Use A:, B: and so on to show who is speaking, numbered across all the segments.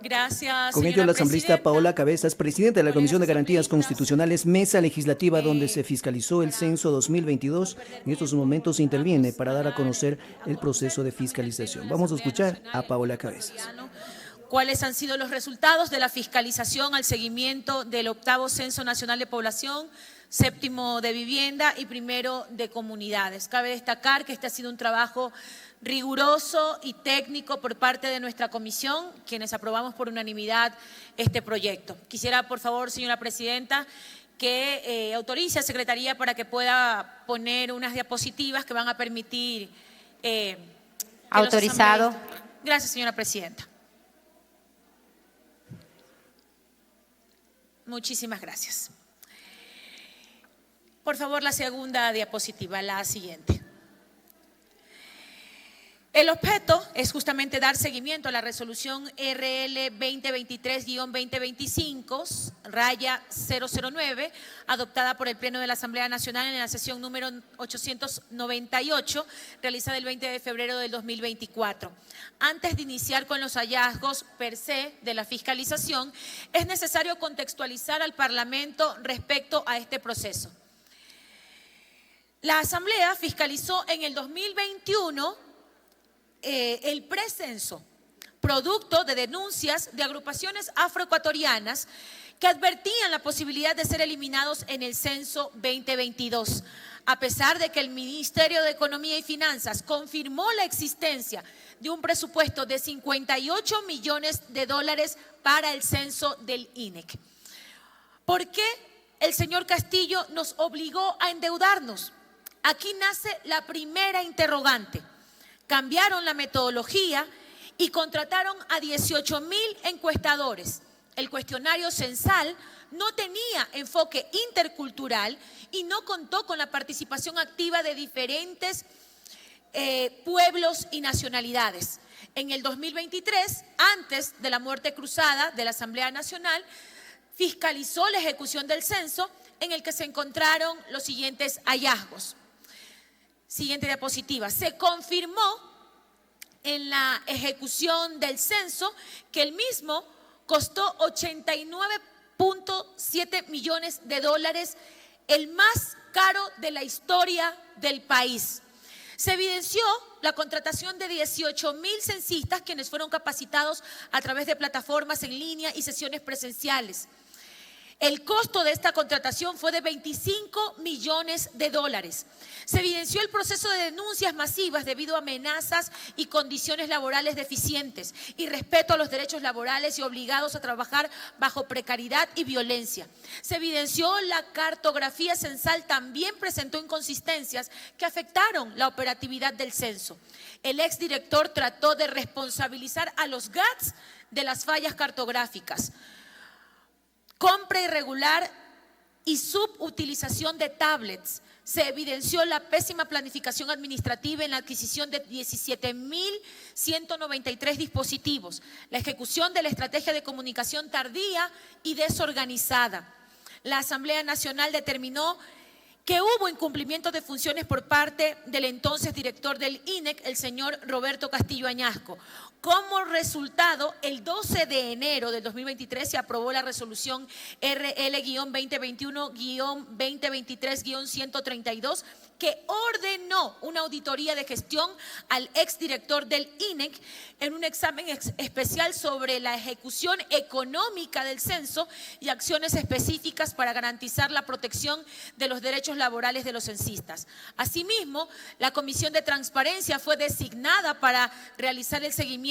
A: Gracias,
B: Con ello,
A: señora
B: la asambleísta
A: presidenta.
B: Paola Cabezas, presidenta de la Comisión de Garantías
A: Asambleístas,
B: Constitucionales, mesa legislativa donde se fiscalizó el censo 2022, en estos momentos interviene para dar a conocer el proceso de fiscalización. Vamos a escuchar a Paola Cabezas.
A: ¿Cuáles han sido los resultados de la fiscalización al seguimiento del 8º Censo Nacional de Población, 7º de vivienda y 1º de comunidades? Cabe destacar que este ha sido un trabajo riguroso y técnico por parte de nuestra comisión, quienes aprobamos por unanimidad este proyecto. Quisiera, por favor, señora presidenta, que autorice a Secretaría para que pueda poner unas diapositivas que van a permitir…
C: Autorizado.
A: Gracias, señora presidenta. Muchísimas gracias. Por favor, la segunda diapositiva, la siguiente. El objeto es justamente dar seguimiento a la resolución RL 2023-2025-009, adoptada por el Pleno de la Asamblea Nacional en la sesión número 898, realizada el 20 de febrero del 2024. Antes de iniciar con los hallazgos per se de la fiscalización, es necesario contextualizar al Parlamento respecto a este proceso. La Asamblea fiscalizó en el 2021 el precenso, producto de denuncias de agrupaciones afroecuatorianas que advertían la posibilidad de ser eliminados en el censo 2022, a pesar de que el Ministerio de Economía y Finanzas confirmó la existencia de un presupuesto de $58 millones para el censo del INEC. ¿Por qué el señor Castillo nos obligó a endeudarnos? Aquí nace la primera interrogante. Cambiaron la metodología y contrataron a 18,000 encuestadores. El cuestionario censal no tenía enfoque intercultural y no contó con la participación activa de diferentes pueblos y nacionalidades. En el 2023, antes de la muerte cruzada de la Asamblea Nacional, fiscalizó la ejecución del censo, en el que se encontraron los siguientes hallazgos. Siguiente diapositiva. Se confirmó en la ejecución del censo que el mismo costó $89.7 millones, el más caro de la historia del país. Se evidenció la contratación de 18,000 censistas, quienes fueron capacitados a través de plataformas en línea y sesiones presenciales. El costo de esta contratación fue de $25 millones. Se evidenció el proceso de denuncias masivas debido a amenazas y condiciones laborales deficientes, irrespeto a los derechos laborales y obligados a trabajar bajo precariedad y violencia. Se evidenció la cartografía censal también presentó inconsistencias que afectaron la operatividad del censo. El exdirector trató de responsabilizar a los GATS de las fallas cartográficas. Compra irregular y subutilización de tablets. Se evidenció la pésima planificación administrativa en la adquisición de 17,193 dispositivos, la ejecución de la estrategia de comunicación tardía y desorganizada. La Asamblea Nacional determinó que hubo incumplimiento de funciones por parte del entonces director del INEC, el señor Roberto Castillo Añasco. Como resultado, el 12 de enero del 2023 se aprobó la resolución RL-2021-2023-132, que ordenó una auditoría de gestión al exdirector del INEC en un examen especial sobre la ejecución económica del censo y acciones específicas para garantizar la protección de los derechos laborales de los censistas. Asimismo, la Comisión de Transparencia fue designada para realizar el seguimiento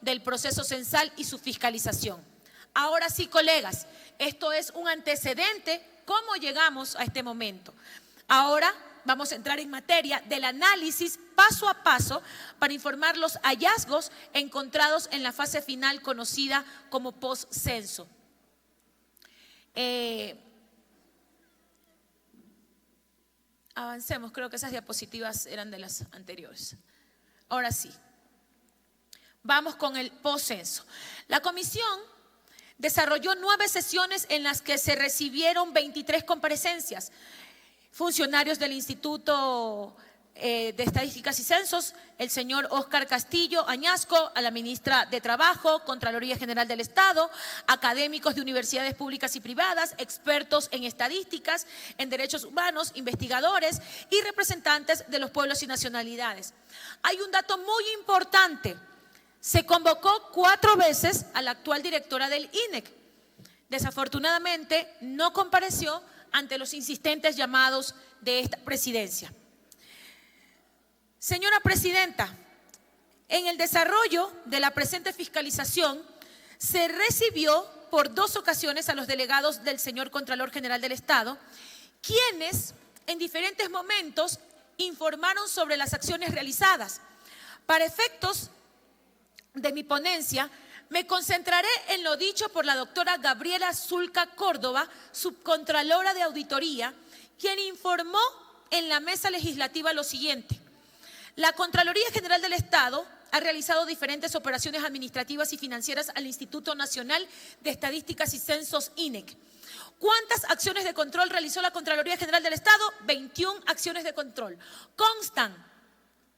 A: del proceso censal y su fiscalización. Ahora sí, colegas, esto es un antecedente, cómo llegamos a este momento. Ahora vamos a entrar en materia del análisis paso a paso para informar los hallazgos encontrados en la fase final conocida como post-censo. Avancemos, creo que esas diapositivas eran de las anteriores. Ahora sí, vamos con el post-censo. La comisión desarrolló 9 sesiones en las que se recibieron 23 comparecencias. Funcionarios del Instituto de Estadísticas y Censos, el señor Óscar Castillo Añasco, a la ministra de Trabajo, Contraloría General del Estado, académicos de universidades públicas y privadas, expertos en estadísticas, en derechos humanos, investigadores y representantes de los pueblos y nacionalidades. Hay un dato muy importante. Se convocó 4 veces a la actual directora del INEC. Desafortunadamente, no compareció ante los insistentes llamados de esta presidencia. Señora Presidenta, en el desarrollo de la presente fiscalización se recibió por 2 ocasiones a los delegados del señor Contralor General del Estado, quienes en diferentes momentos informaron sobre las acciones realizadas. Para efectos de mi ponencia, me concentraré en lo dicho por la doctora Gabriela Zulca Córdoba, subcontralora de auditoría, quien informó en la mesa legislativa lo siguiente. La Contraloría General del Estado ha realizado diferentes operaciones administrativas y financieras al Instituto Nacional de Estadísticas y Censos, INEC. ¿Cuántas acciones de control realizó la Contraloría General del Estado? 21 acciones de control. Constan,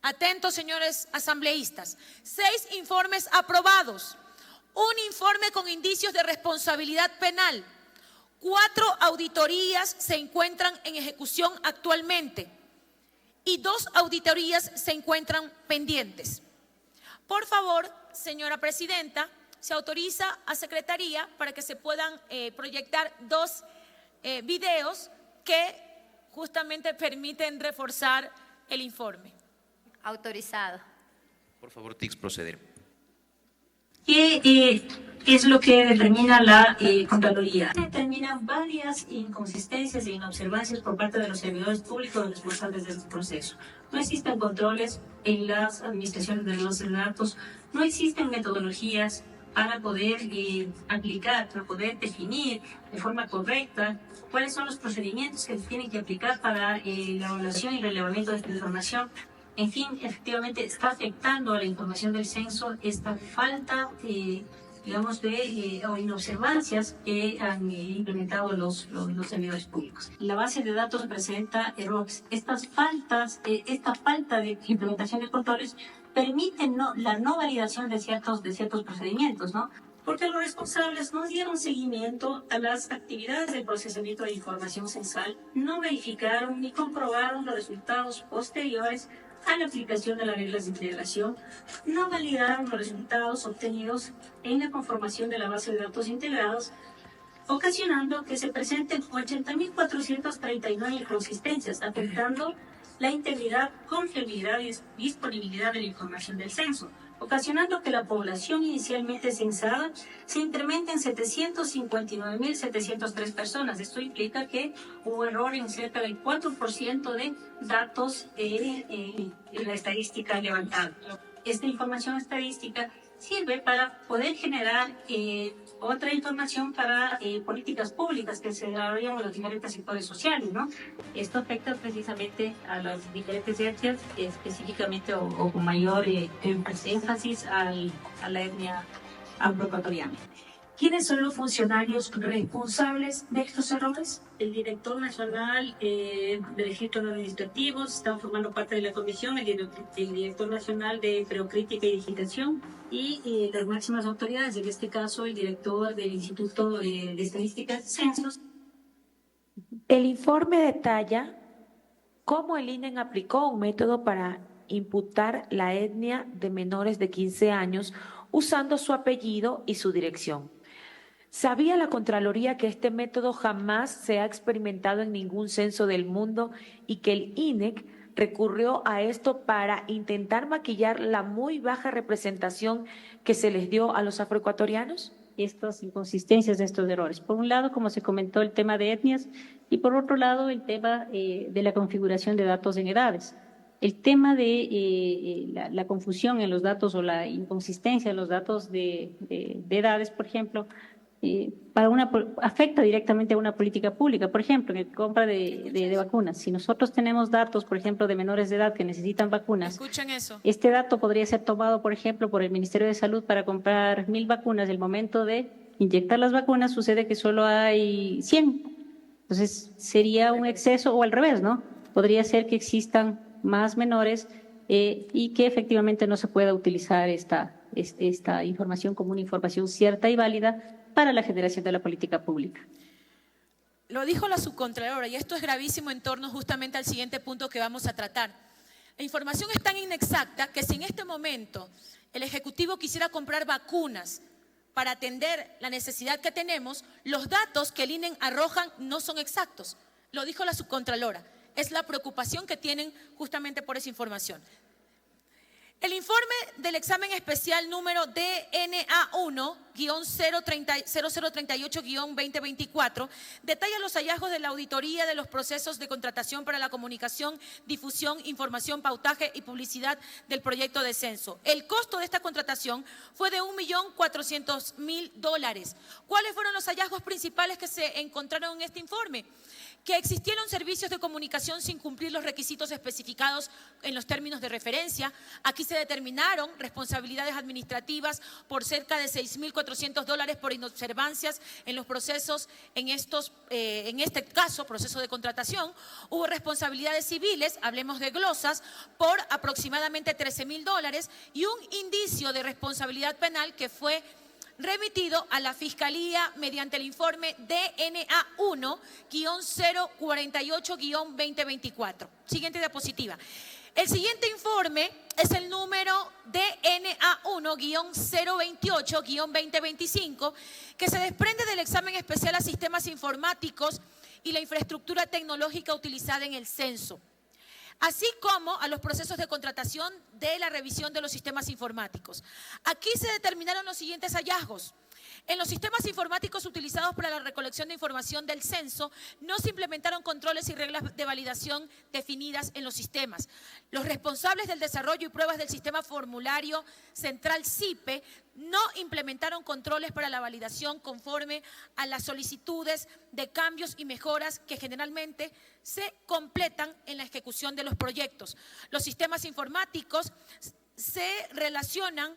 A: atentos señores asambleístas, 6 informes aprobados, un informe con indicios de responsabilidad penal, 4 auditorías se encuentran en ejecución actualmente y 2 auditorías se encuentran pendientes. Por favor, señora Presidenta, se autoriza a Secretaría para que se puedan proyectar 2 videos que justamente permiten reforzar el informe.
C: Autorizado.
D: Por favor, TIC, proceder.
E: ¿Qué es lo que determina la Contraloría? Determina varias inconsistencias e inobservancias por parte de los servidores públicos responsables de este proceso. No existen controles en las administraciones de los datos, no existen metodologías para poder aplicar, para poder definir de forma correcta cuáles son los procedimientos que se tienen que aplicar para la evaluación y relevamiento de esta información. En fin, efectivamente está afectando a la información del censo esta falta, digamos, de inobservancias que han implementado los servidores públicos. La base de datos presenta errores. Estas faltas, esta falta de implementación de controles permiten la no validación de ciertos procedimientos, ¿no? Porque los responsables no dieron seguimiento a las actividades del procesamiento de información censal, no verificaron ni comprobaron los resultados posteriores a la aplicación de las reglas de integración, no validaron los resultados obtenidos en la conformación de la base de datos integrados, ocasionando que se presenten 80.439 inconsistencias, afectando la integridad, confiabilidad y disponibilidad de la información del censo, ocasionando que la población inicialmente censada se incremente en 759.703 personas. Esto implica que hubo error en cerca del 4% de datos en la estadística levantada. Esta información estadística sirve para poder generar otra información para políticas públicas que se desarrollan en los diferentes sectores sociales, ¿no? Esto afecta precisamente a las diferentes etnias, específicamente o con mayor énfasis a la etnia afroecuatoriana. ¿Quiénes son los funcionarios responsables de estos errores? El director nacional de registros administrativos, están formando parte de la comisión, el director nacional de Procrítica y Digitación y las máximas autoridades, en este caso el director del Instituto de Estadísticas y Censos.
F: El informe detalla cómo el INEC aplicó un método para imputar la etnia de menores de 15 años usando su apellido y su dirección. ¿Sabía la Contraloría que este método jamás se ha experimentado en ningún censo del mundo y que el INEC recurrió a esto para intentar maquillar la muy baja representación que se les dio a los afroecuatorianos?
E: Estas inconsistencias de estos errores. Por un lado, como se comentó, el tema de etnias y por otro lado, el tema de la configuración de datos en edades. El tema de la confusión en los datos o la inconsistencia en los datos de edades, por ejemplo, afecta directamente a una política pública. Por ejemplo, en la compra de vacunas. Si nosotros tenemos datos, por ejemplo, de menores de edad que necesitan vacunas,
A: Escuchen eso.
E: este dato podría ser tomado, por ejemplo, por el Ministerio de Salud para comprar 1.000 vacunas. El momento de inyectar las vacunas sucede que solo hay 100. Entonces, sería un exceso o al revés, ¿no? Podría ser que existan más menores y que efectivamente no se pueda utilizar esta información como una información cierta y válida para la generación de la política pública.
A: Lo dijo la subcontralora y esto es gravísimo en torno justamente al siguiente punto que vamos a tratar. La información es tan inexacta que si en este momento el Ejecutivo quisiera comprar vacunas para atender la necesidad que tenemos, los datos que el INE arrojan no son exactos. Lo dijo la subcontralora. Es la preocupación que tienen justamente por esa información. El informe del examen especial número DNA1-0038-2024 detalla los hallazgos de la auditoría de los procesos de contratación para la comunicación, difusión, información, pautaje y publicidad del proyecto de censo. El costo de esta contratación fue de $1.400.000. ¿Cuáles fueron los hallazgos principales que se encontraron en este informe? Que existieron servicios de comunicación sin cumplir los requisitos especificados en los términos de referencia. Aquí se determinaron responsabilidades administrativas por cerca de $6.400 por inobservancias en los procesos, en este caso, proceso de contratación. Hubo responsabilidades civiles, hablemos de glosas, por aproximadamente $13.000 y un indicio de responsabilidad penal que fue remitido a la Fiscalía mediante el informe DNA1-048-2024. Siguiente diapositiva. El siguiente informe es el número DNA1-028-2025, que se desprende del examen especial a sistemas informáticos y la infraestructura tecnológica utilizada en el censo, así como a los procesos de contratación de la revisión de los sistemas informáticos. Aquí se determinaron los siguientes hallazgos. En los sistemas informáticos utilizados para la recolección de información del censo, no se implementaron controles y reglas de validación definidas en los sistemas. Los responsables del desarrollo y pruebas del sistema formulario central SIPE no implementaron controles para la validación conforme a las solicitudes de cambios y mejoras que generalmente se completan en la ejecución de los proyectos. Los sistemas informáticos se relacionan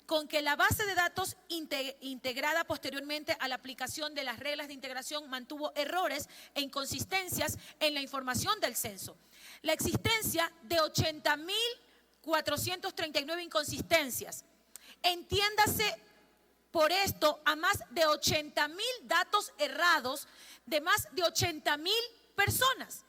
A: con que la base de datos integrada posteriormente a la aplicación de las reglas de integración mantuvo errores e inconsistencias en la información del censo. La existencia de 80.439 inconsistencias. Entiéndase por esto a más de 80.000 datos errados de más de 80.000 personas.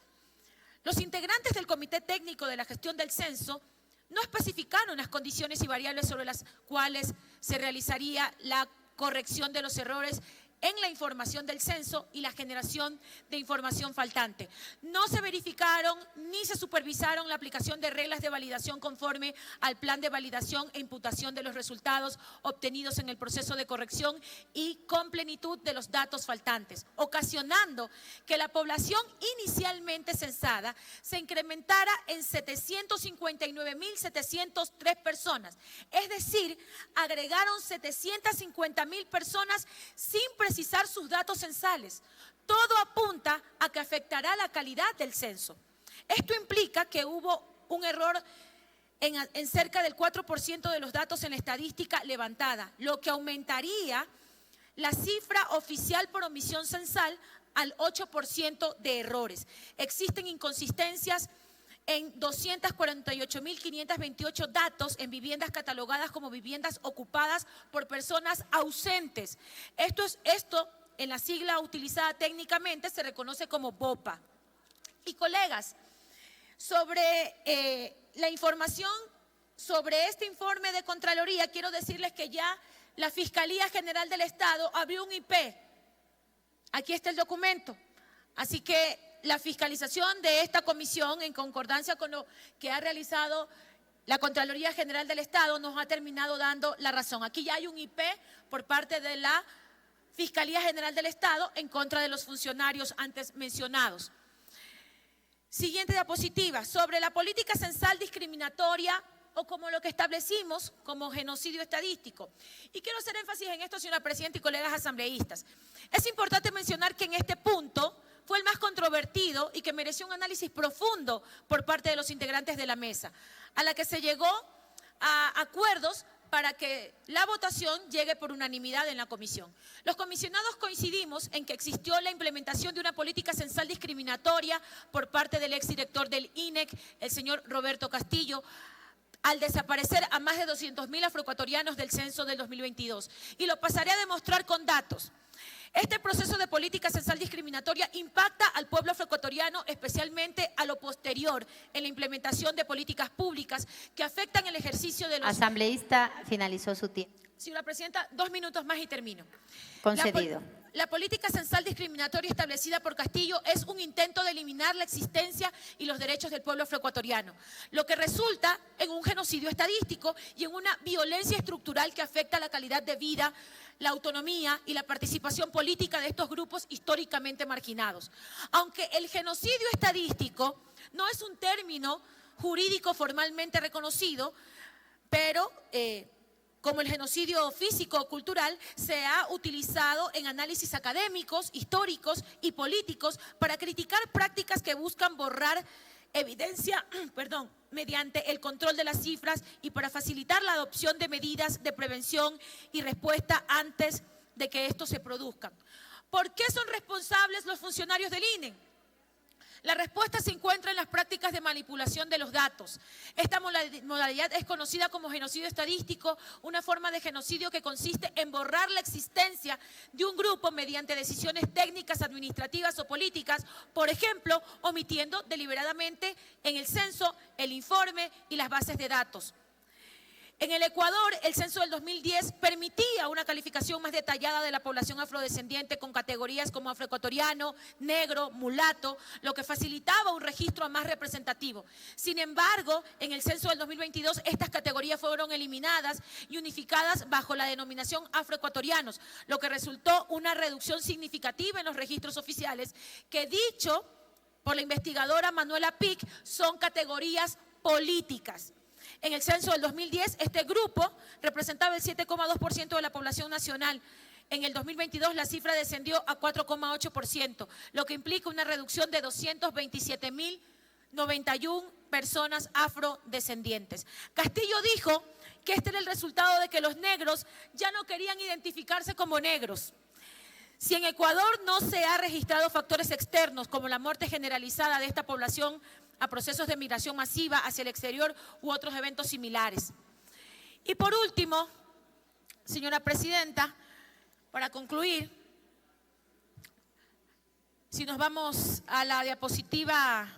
A: Los integrantes del Comité Técnico de la Gestión del Censo no especificaron las condiciones y variables sobre las cuales se realizaría la corrección de los errores en la información del censo y la generación de información faltante. No se verificaron ni se supervisaron la aplicación de reglas de validación conforme al plan de validación e imputación de los resultados obtenidos en el proceso de corrección y con plenitud de los datos faltantes, ocasionando que la población inicialmente censada se incrementara en 759.703 personas. Es decir, agregaron 750.000 personas sin precisar sus datos censales. Todo apunta a que afectará la calidad del censo. Esto implica que hubo un error en cerca del 4% de los datos en la estadística levantada, lo que aumentaría la cifra oficial por omisión censal al 8% de errores. Existen inconsistencias en 248.528 datos en viviendas catalogadas como viviendas ocupadas por personas ausentes. Esto en la sigla utilizada técnicamente se reconoce como BOPA. Y colegas, sobre la información sobre este informe de Contraloría, quiero decirles que ya la Fiscalía General del Estado abrió un IP. Aquí está el documento. Así que la fiscalización de esta comisión, en concordancia con lo que ha realizado la Contraloría General del Estado, nos ha terminado dando la razón. Aquí ya hay un IP por parte de la Fiscalía General del Estado en contra de los funcionarios antes mencionados. Siguiente diapositiva, sobre la política censal discriminatoria o como lo que establecimos como genocidio estadístico. Y quiero hacer énfasis en esto, señora Presidenta y colegas asambleístas. Es importante mencionar que en este punto fue el más controvertido y que mereció un análisis profundo por parte de los integrantes de la mesa, a la que se llegó a acuerdos para que la votación llegue por unanimidad en la comisión. Los comisionados coincidimos en que existió la implementación de una política censal discriminatoria por parte del exdirector del INEC, el señor Roberto Castillo, al desaparecer a más de 200.000 afroecuatorianos del censo del 2022. Y lo pasaré a demostrar con datos. Este proceso de política censal discriminatoria impacta al pueblo afroecuatoriano, especialmente a lo posterior, en la implementación de políticas públicas que afectan el ejercicio de los…
C: Asambleísta, finalizó su tiempo.
A: Señora Presidenta, 2 minutos más y termino.
C: Concedido.
A: La política censal discriminatoria establecida por Castillo es un intento de eliminar la existencia y los derechos del pueblo afroecuatoriano, lo que resulta en un genocidio estadístico y en una violencia estructural que afecta la calidad de vida, la autonomía y la participación política de estos grupos históricamente marginados. Aunque el genocidio estadístico no es un término jurídico formalmente reconocido, pero… como el genocidio físico o cultural, se ha utilizado en análisis académicos, históricos y políticos para criticar prácticas que buscan borrar evidencia mediante el control de las cifras y para facilitar la adopción de medidas de prevención y respuesta antes de que estos se produzcan. ¿Por qué son responsables los funcionarios del INE? La respuesta se encuentra en las prácticas de manipulación de los datos. Esta modalidad es conocida como genocidio estadístico, una forma de genocidio que consiste en borrar la existencia de un grupo mediante decisiones técnicas, administrativas o políticas, por ejemplo, omitiendo deliberadamente en el censo, el informe y las bases de datos. En el Ecuador, el censo del 2010 permitía una calificación más detallada de la población afrodescendiente con categorías como afroecuatoriano, negro, mulato, lo que facilitaba un registro más representativo. Sin embargo, en el censo del 2022, estas categorías fueron eliminadas y unificadas bajo la denominación afroecuatorianos, lo que resultó una reducción significativa en los registros oficiales que, dicho por la investigadora Manuela Pic, son categorías políticas. En el censo del 2010, este grupo representaba el 7,2% de la población nacional. En el 2022, la cifra descendió a 4,8%, lo que implica una reducción de 227.091 personas afrodescendientes. Castillo dijo que este era el resultado de que los negros ya no querían identificarse como negros. Si en Ecuador no se ha registrado factores externos como la muerte generalizada de esta población a procesos de migración masiva hacia el exterior u otros eventos similares. Y por último, señora Presidenta, para concluir, si nos vamos a la diapositiva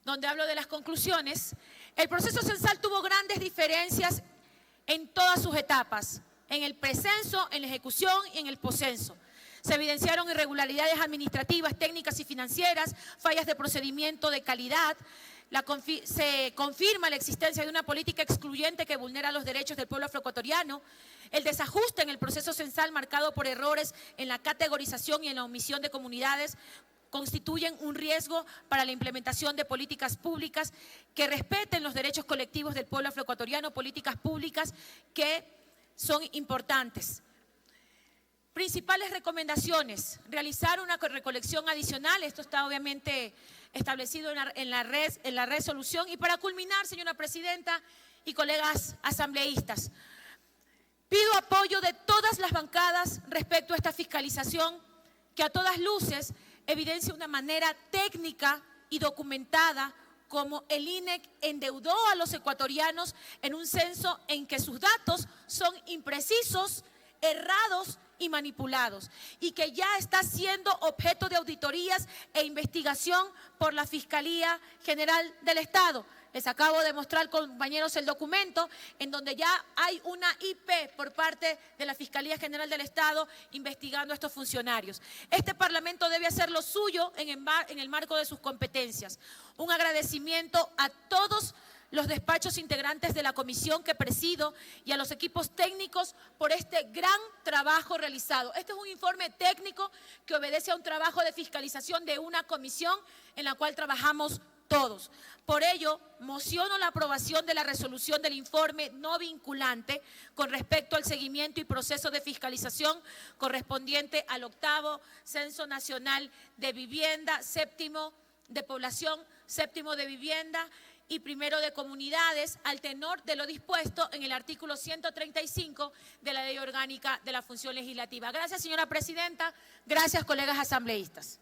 A: donde hablo de las conclusiones, el proceso censal tuvo grandes diferencias en todas sus etapas, en el precenso, en la ejecución y en el poscenso. Se evidenciaron irregularidades administrativas, técnicas y financieras, fallas de procedimiento de calidad. Se confirma la existencia de una política excluyente que vulnera los derechos del pueblo afroecuatoriano. El desajuste en el proceso censal marcado por errores en la categorización y en la omisión de comunidades constituyen un riesgo para la implementación de políticas públicas que respeten los derechos colectivos del pueblo afroecuatoriano, políticas públicas que son importantes. Principales recomendaciones: realizar una recolección adicional, esto está obviamente establecido en la resolución. Y para culminar, señora Presidenta y colegas asambleístas, pido apoyo de todas las bancadas respecto a esta fiscalización que a todas luces evidencia una manera técnica y documentada como el INEC endeudó a los ecuatorianos en un censo en que sus datos son imprecisos, errados y manipulados, y que ya está siendo objeto de auditorías e investigación por la Fiscalía General del Estado. Les acabo de mostrar, compañeros, el documento en donde ya hay una IP por parte de la Fiscalía General del Estado investigando a estos funcionarios. Este Parlamento debe hacer lo suyo en el marco de sus competencias. Un agradecimiento a todos los despachos integrantes de la comisión que presido y a los equipos técnicos por este gran trabajo realizado. Este es un informe técnico que obedece a un trabajo de fiscalización de una comisión en la cual trabajamos todos. Por ello, mociono la aprobación de la resolución del informe no vinculante con respecto al seguimiento y proceso de fiscalización correspondiente al 8º Censo Nacional de Vivienda, 7º de Población, 7º de Vivienda, y primero de comunidades al tenor de lo dispuesto en el artículo 135 de la Ley Orgánica de la Función Legislativa. Gracias, señora presidenta. Gracias, colegas asambleístas.